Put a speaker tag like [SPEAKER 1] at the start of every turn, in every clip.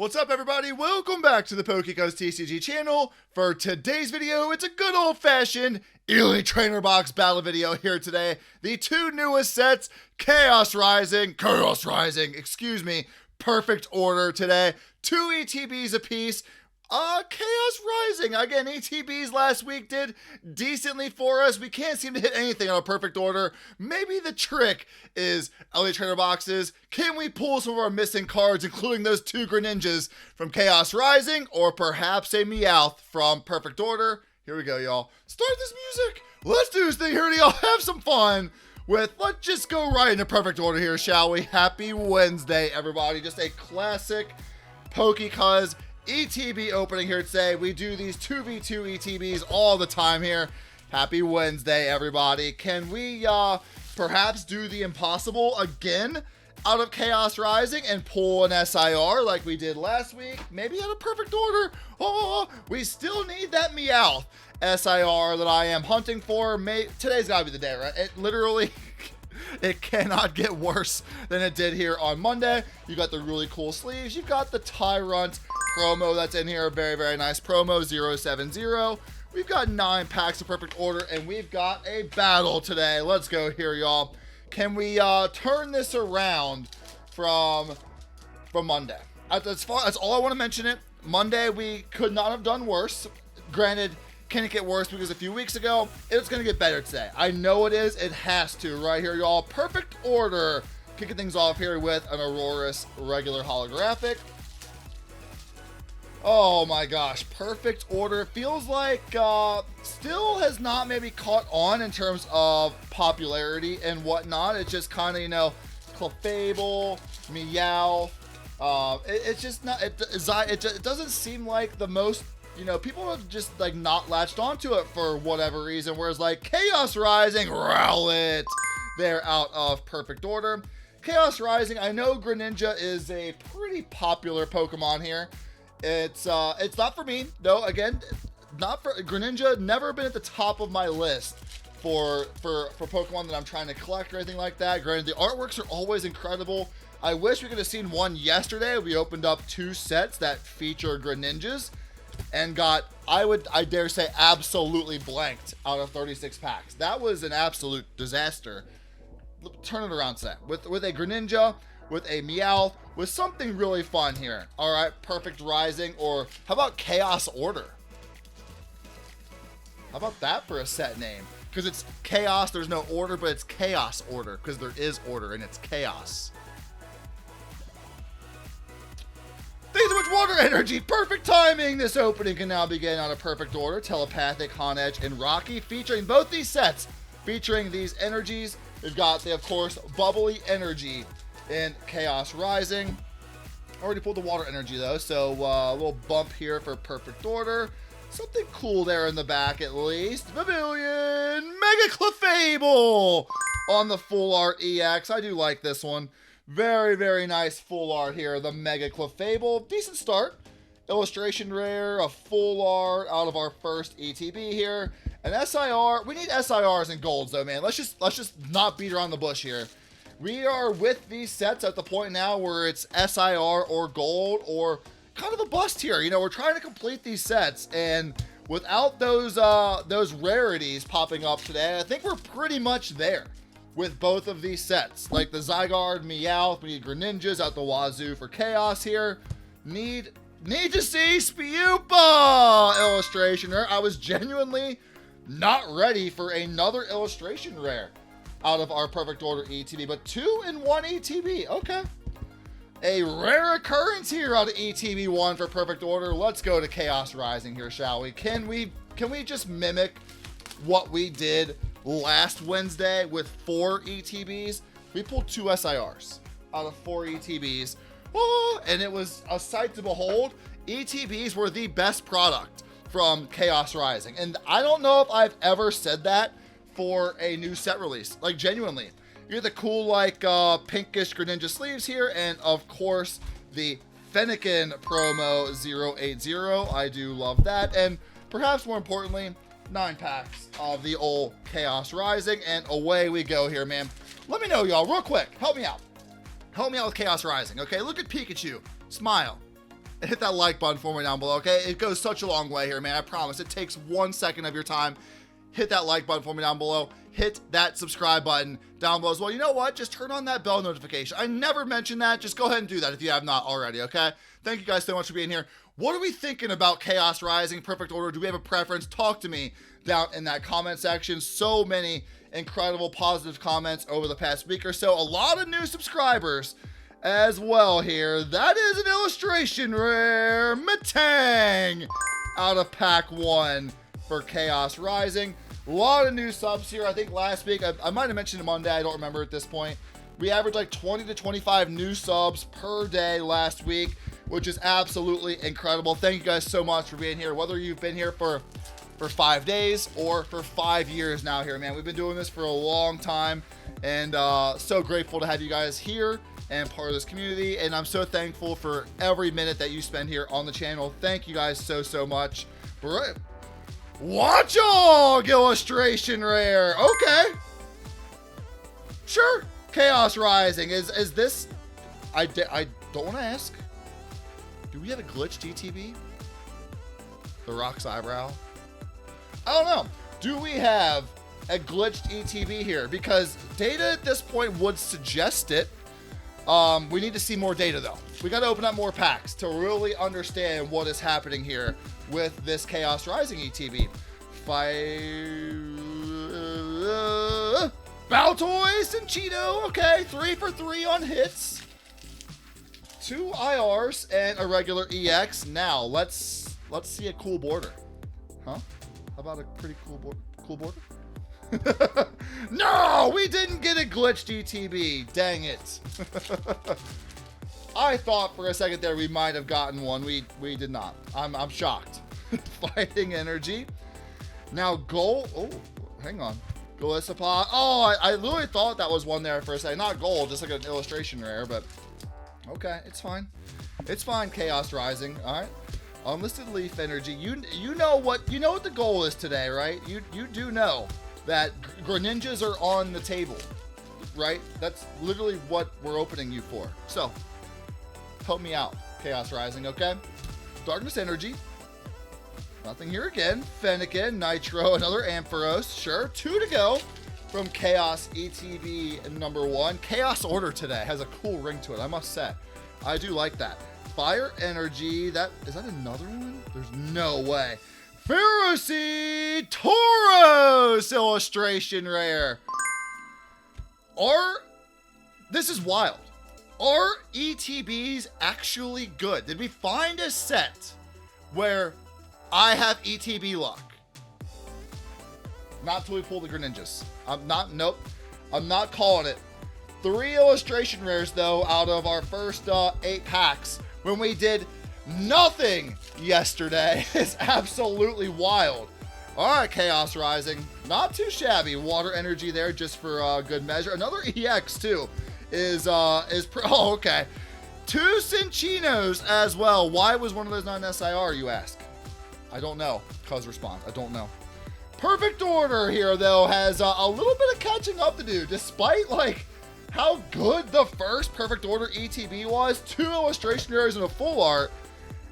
[SPEAKER 1] What's up, everybody? Welcome back to the PokeCuz TCG channel. For today's video, it's a good old-fashioned Elite Trainer Box battle video here today. The two newest sets, Chaos Rising, Perfect Order today. 2 ETBs apiece. Chaos Rising. Again, ETBs last week did decently for us. We can't seem to hit anything on a perfect order. Maybe the trick is Elite Trainer Boxes. Can we pull some of our missing cards, including those 2 Greninjas from Chaos Rising, or perhaps a Meowth from Perfect Order? Here we go, y'all. Start this music. Let's do this thing here, y'all. Have some fun with, let's just go right into Perfect Order here, shall we? Happy Wednesday, everybody. Just a classic PokeCuz ETB opening here today. We do these 2v2 ETBs all the time here. Happy Wednesday, everybody. Can we perhaps do the impossible again out of Chaos Rising and pull an SIR like we did last week? Maybe out of Perfect Order. Oh, we still need that Meowth SIR that I am hunting for. Today's gotta be the day, right? It literally it cannot get worse than it did here on Monday. You got the really cool sleeves. You've got the Tyrant promo that's in here. Very, very nice promo, 070. We've got 9 packs of Perfect Order, and we've got a battle today. Let's go here, y'all. Can we turn this around from Monday? That's all I want to mention it. Monday, we could not have done worse. Granted, can it get worse because a few weeks ago, it's going to get better today. I know it is. It has to right here, y'all. Perfect Order. Kicking things off here with an Aurorus regular holographic. Oh my gosh, Perfect Order feels like still has not maybe caught on in terms of popularity and whatnot. It's just kind of, you know, Clefable, Meowth. It's just not, it doesn't seem like the most, you know, people have just like not latched onto it for whatever reason. Whereas like Chaos Rising, Rowlet, they're out of Perfect Order. Chaos Rising, I know Greninja is a pretty popular Pokemon here. It's not for me, though. Again, not for Greninja. Never been at the top of my list for Pokemon that I'm trying to collect or anything like that. Granted, the artworks are always incredible. I wish we could have seen one yesterday. We opened up 2 sets that feature Greninjas and got, I dare say, absolutely blanked out of 36 packs. That was an absolute disaster. Turn it around today with a Greninja, with a Meowth, with something really fun here. All right, Perfect Rising, or how about Chaos Order? How about that for a set name? Because it's Chaos, there's no order, but it's Chaos Order, because there is order, and it's Chaos. Thanks so much, Water Energy. Perfect timing. This opening can now begin out of Perfect Order. Telepathic, Honedge, and Rocky, featuring both these sets, featuring these energies. We've got, of course, Bubbly Energy in Chaos Rising. Already pulled the Water Energy though, so a little bump here for Perfect Order. Something cool there in the back at least. Pavilion Mega Clefable on the Full Art EX. I do like this one. Very, very nice full art here. The Mega Clefable. Decent start. Illustration rare, a full art out of our first ETB here. An SIR. We need SIRs and golds though, man. Let's just not beat around the bush here. We are with these sets at the point now where it's SIR or gold or kind of a bust here. You know, we're trying to complete these sets, and without those rarities popping up today, I think we're pretty much there with both of these sets. Like the Zygarde, Meowth, we need Greninjas out the wazoo for Chaos here. Need to see Spewpa illustration rare. I was genuinely not ready for another illustration rare out of our Perfect Order ETB, but 2 in 1 ETB. Okay. A rare occurrence here out of ETB 1 for Perfect Order. Let's go to Chaos Rising here, shall we? Can we just mimic what we did last Wednesday with 4 ETBs? We pulled 2 SIRs out of 4 ETBs. Oh, and it was a sight to behold. ETBs were the best product from Chaos Rising. And I don't know if I've ever said that for a new set release. Like, genuinely. You get the cool, like, pinkish Greninja sleeves here, and of course, the Fennekin promo 080. I do love that. And perhaps more importantly, 9 packs of the old Chaos Rising, and away we go here, man. Let me know, y'all, real quick. Help me out. Help me out with Chaos Rising, okay? Look at Pikachu. Smile. hit that like button for me down below, okay? It goes such a long way here, man. I promise. It takes 1 second of your time. Hit that like button for me down below. Hit that subscribe button down below as well. You know what? Just turn on that bell notification. I never mentioned that. Just go ahead and do that if you have not already, okay? Thank you guys so much for being here. What are we thinking about Chaos Rising, Perfect Order? Do we have a preference? Talk to me down in that comment section. So many incredible positive comments over the past week or so. A lot of new subscribers as well here. That is an illustration rare Matang out of pack 1 for Chaos Rising. A lot of new subs here. I think last week, I might have mentioned it Monday, I don't remember at this point. We averaged like 20 to 25 new subs per day last week, which is absolutely incredible. Thank you guys so much for being here, whether you've been here for 5 days or for 5 years now here, man. We've been doing this for a long time, and so grateful to have you guys here and part of this community, and I'm so thankful for every minute that you spend here on the channel. Thank you guys so much. Watchog illustration rare. Okay. Sure. Chaos Rising. Is this... I don't want to ask. Do we have a glitched ETB? The Rock's eyebrow? I don't know. Do we have a glitched ETB here? Because data at this point would suggest it. We need to see more data though. We got to open up more packs to really understand what is happening here with this Chaos Rising ETB. Baltoy and Cheeto. Okay, 3 for 3 on hits. 2 IRs and a regular EX. Now let's see a cool border. Huh? How about a pretty cool border? No, we didn't get a glitched ETB. Dang it. I thought for a second there we might have gotten one. We did not. I'm shocked. Fighting energy. Now gold. Oh, hang on. Golisopod. Oh, I literally thought that was one there for a second. Not gold, just like an illustration rare, but okay, it's fine. It's fine, Chaos Rising. All right. Unlisted leaf energy. You know what the goal is today, right? You do know that Greninjas are on the table, right? That's literally what we're opening you for. So, help me out, Chaos Rising, okay? Darkness Energy. Nothing here again. Fennekin, Nitro, another Ampharos. Sure, 2 to go from Chaos ETB number 1. Chaos Order today has a cool ring to it, I must say. I do like that. Fire Energy. Is that another one? There's no way. Ferocity Tauros illustration rare. This is wild. Are ETBs actually good? Did we find a set where I have ETB luck? Not till we pull the Greninjas. Nope. I'm not calling it. 3 illustration rares though out of our first 8 packs when we did nothing yesterday. Is absolutely wild. All right, Chaos Rising, not too shabby. Water Energy there just for good measure. Another EX too oh, okay. 2 Cinchinos as well. Why was one of those not an SIR, you ask? I don't know. Cuz response, I don't know. Perfect Order here though has a little bit of catching up to do, despite like how good the first Perfect Order ETB was. 2 illustration rares and a full art.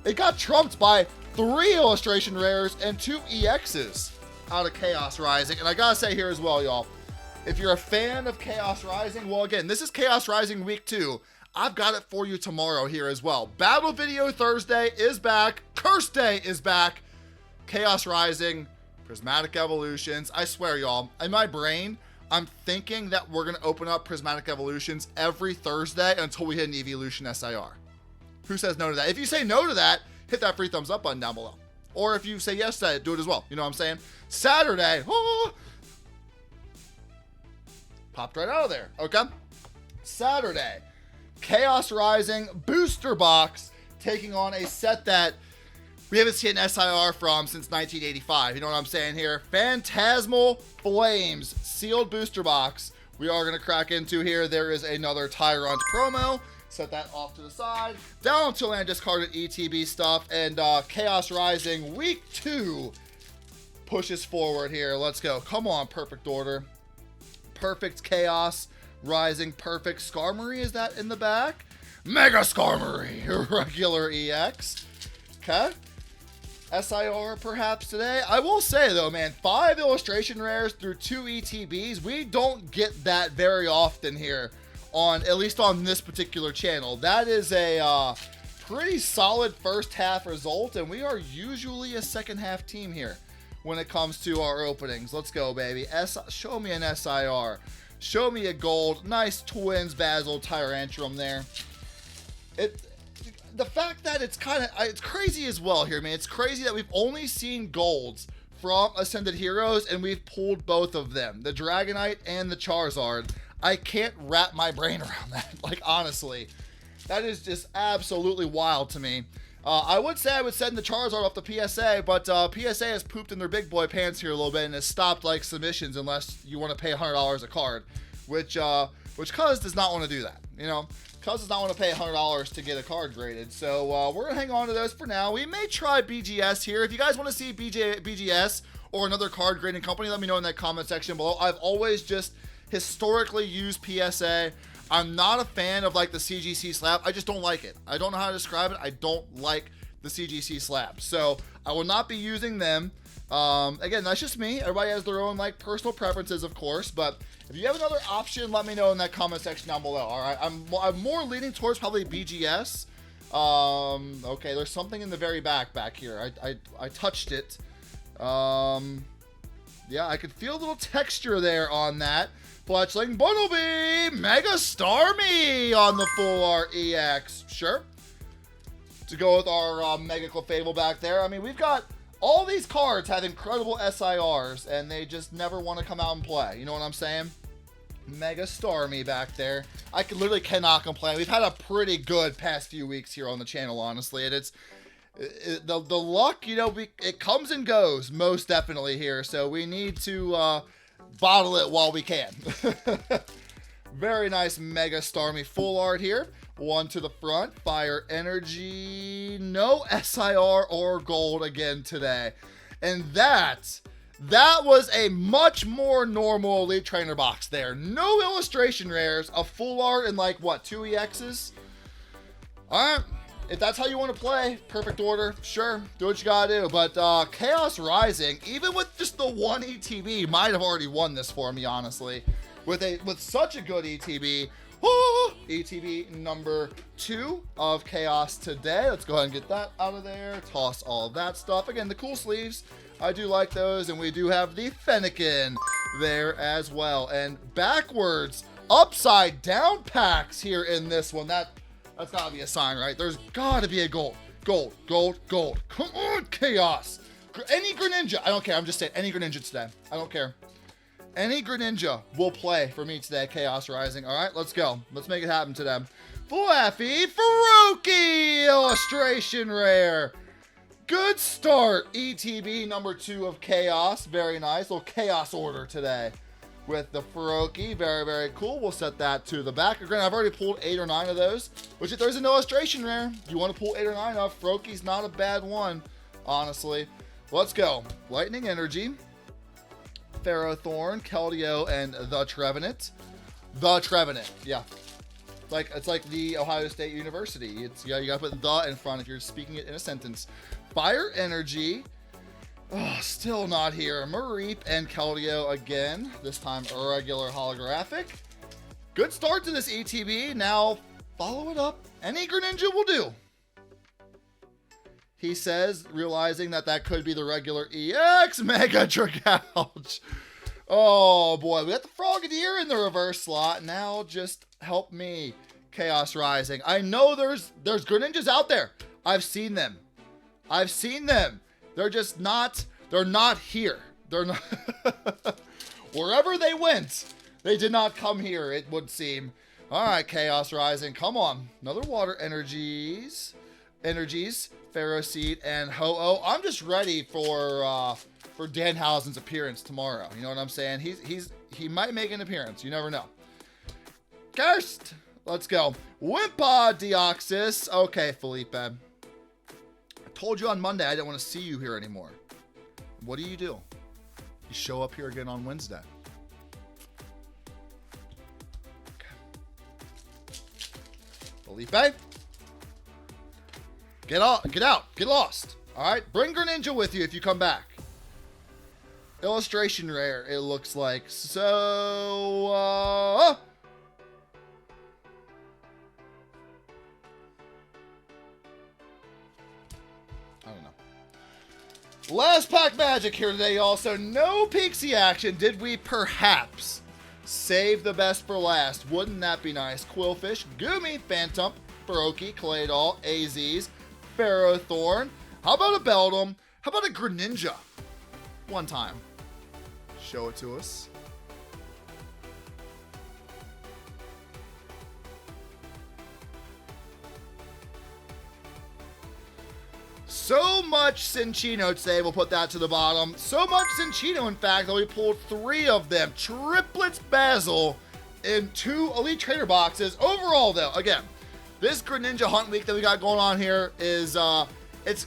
[SPEAKER 1] It got trumped by 3 illustration rares and 2 EXs out of Chaos Rising. And I gotta say here as well, y'all, if you're a fan of Chaos Rising, well, again, this is Chaos Rising week 2. I've got it for you tomorrow here as well. Battle Video Thursday is back. Curse Day is back. Chaos Rising, Prismatic Evolutions. I swear, y'all, in my brain, I'm thinking that we're gonna open up Prismatic Evolutions every Thursday until we hit an Evolution SIR. Who says no to that? If you say no to that, hit that free thumbs up button down below. Or if you say yes to it, do it as well. You know what I'm saying? Saturday, popped right out of there, okay? Saturday, Chaos Rising Booster Box taking on a set that we haven't seen an SIR from since 1985. You know what I'm saying here? Phantasmal Flames sealed booster box. We are going to crack into here. There is another Tyrant promo. Set that off to the side. Down until I discarded ETB stuff. And Chaos Rising week 2 pushes forward here. Let's go. Come on, Perfect Order. Perfect Chaos Rising. Perfect Skarmory. Is that in the back? Mega Skarmory, regular EX. Okay. SIR perhaps today. I will say though, man, 5 illustration rares through 2 ETBs. We don't get that very often here on, at least on this particular channel. That is a pretty solid first half result, and we are usually a second half team here when it comes to our openings. Let's go, baby. Show me an SIR. Show me a gold. Nice Twins Basil Tyrantrum there. The fact that it's crazy as well here, man. It's crazy that we've only seen golds from Ascended Heroes, and we've pulled both of them, the Dragonite and the Charizard. I can't wrap my brain around that. Like, honestly, that is just absolutely wild to me. I would say I would send the Charizard off the PSA, but PSA has pooped in their big boy pants here a little bit and has stopped like submissions unless you want to pay $100 a card, which Cuz does not want to do that. You know, Cuz does not want to pay $100 to get a card graded. So we're gonna hang on to those for now. We may try BGS here. If you guys want to see BGS or another card grading company, let me know in that comment section below. I've always just historically used PSA. I'm not a fan of like the CGC slab. I just don't like it. I don't know how to describe it. I don't like the CGC slab. So I will not be using them. Again, that's just me. Everybody has their own like personal preferences, of course. But if you have another option, let me know in that comment section down below. All right. I'm more leaning towards probably BGS. Okay, there's something in the very back here. I touched it. Yeah, I could feel a little texture there on that. Fletchling Bunnelby, Mega Starmie on the full art EX. Sure. To go with our Mega Clefable back there. I mean, we've got all these cards have incredible SIRs, and they just never want to come out and play. You know what I'm saying? Mega Starmie back there. I literally cannot complain. We've had a pretty good past few weeks here on the channel, honestly. And the luck, you know, it comes and goes most definitely here. So we need to bottle it while we can. Very nice Mega Starmie full art here. One to the front. Fire Energy. No SIR or gold again today. And that was a much more normal Elite Trainer box there. No illustration rares. A full art and like, what, 2 EXs? Alright. If that's how you want to play, perfect order, sure, do what you gotta do. But Chaos Rising, even with just the 1 ETB, might have already won this for me, honestly. With such a good ETB. ETB number 2 of Chaos today. Let's go ahead and get that out of there. Toss all of that stuff. Again, the cool sleeves, I do like those. And we do have the Fennekin there as well. And backwards, upside down packs here in this one. That's gotta be a sign, right? There's gotta be a gold. Gold, gold, gold. Come on, Chaos. Any Greninja. I don't care. I'm just saying any Greninja today. I don't care. Any Greninja will play for me today, Chaos Rising. All right, let's go. Let's make it happen today. Fluffy Faruqi illustration rare. Good start. ETB number 2 of Chaos. Very nice. Little Chaos order today with the Faruqi. Very, very cool. We'll set that to the back. Again, I've already pulled 8 or 9 of those, which if there's an illustration rare, you want to pull 8 or 9 of, Faruqi's not a bad one, honestly. Let's go. Lightning Energy, Ferrothorn, Keldeo, and the Trevenant. The Trevenant, yeah. It's like the Ohio State University. You gotta put the in front if you're speaking it in a sentence. Fire Energy. Oh, still not here. Mareep and Keldeo again. This time a regular holographic. Good start to this ETB. Now follow it up. Any Greninja will do. He says, realizing that could be the regular EX Mega Dragouch. Oh boy, we got the Frogadier in the reverse slot. Now just help me, Chaos Rising. I know there's Greninjas out there. I've seen them. They're just not, they're not here. They're not, wherever they went, they did not come here, it would seem. All right, Chaos Rising, come on. Another Water Energies, Ferroseed, and Ho-Oh. I'm just ready for Danhausen's appearance tomorrow. You know what I'm saying? He might make an appearance. You never know. Cursed. Let's go. Wimpa Deoxys. Okay, Felipe. I told you on Monday I didn't want to see you here anymore. What do? You show up here again on Wednesday. Okay. Felipe. Get out. Get lost. All right. Bring Greninja with you if you come back. Illustration rare, it looks like. So, I don't know. Last pack magic here today, also. No Pixie action. Did we perhaps save the best for last? Wouldn't that be nice? Quillfish, Goomy, Phantom, Baroki, Claydol, AZs, Ferrothorn. How about a Beldum? How about a Greninja? One time. Show it to us. So much Cinccino today, we'll put that to the bottom. So much Cinccino, in fact, that we pulled 3 of them. Triplets Basil in 2 Elite Trainer boxes. Overall, though, again, this Greninja Hunt week that we got going on here is,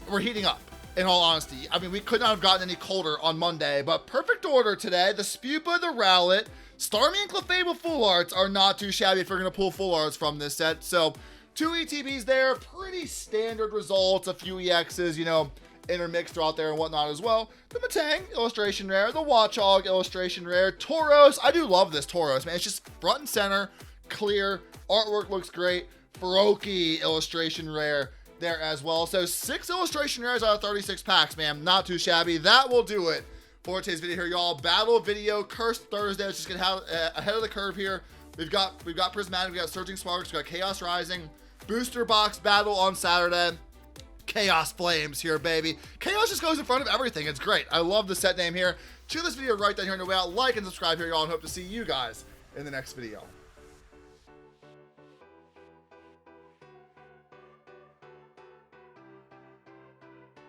[SPEAKER 1] we're heating up. In all honesty, I mean, we could not have gotten any colder on Monday, but perfect order today. The Spupa, the Rowlet, Starmie, and Clefable Full Arts are not too shabby if we're going to pull Full Arts from this set. So, 2 ETBs there, pretty standard results, a few EXs, you know, intermixed throughout there and whatnot as well. The Matang, illustration rare, the Watchog, illustration rare, Tauros, I do love this Tauros, man. It's just front and center, clear, artwork looks great. Baroki, illustration rare there as well. So 6 illustration rares out of 36 packs, man. Not too shabby. That will do it for today's video here, y'all. Battle video, Cursed Thursday. Let's just get ahead of the curve here. We've got Prismatic, we've got Surging Sparks, we've got Chaos Rising, booster box battle on Saturday. Chaos Flames here, baby. Chaos just goes in front of everything. It's great. I love the set name here. Check this video right down here on the way out. Like and subscribe here, y'all, and hope to see you guys in the next video.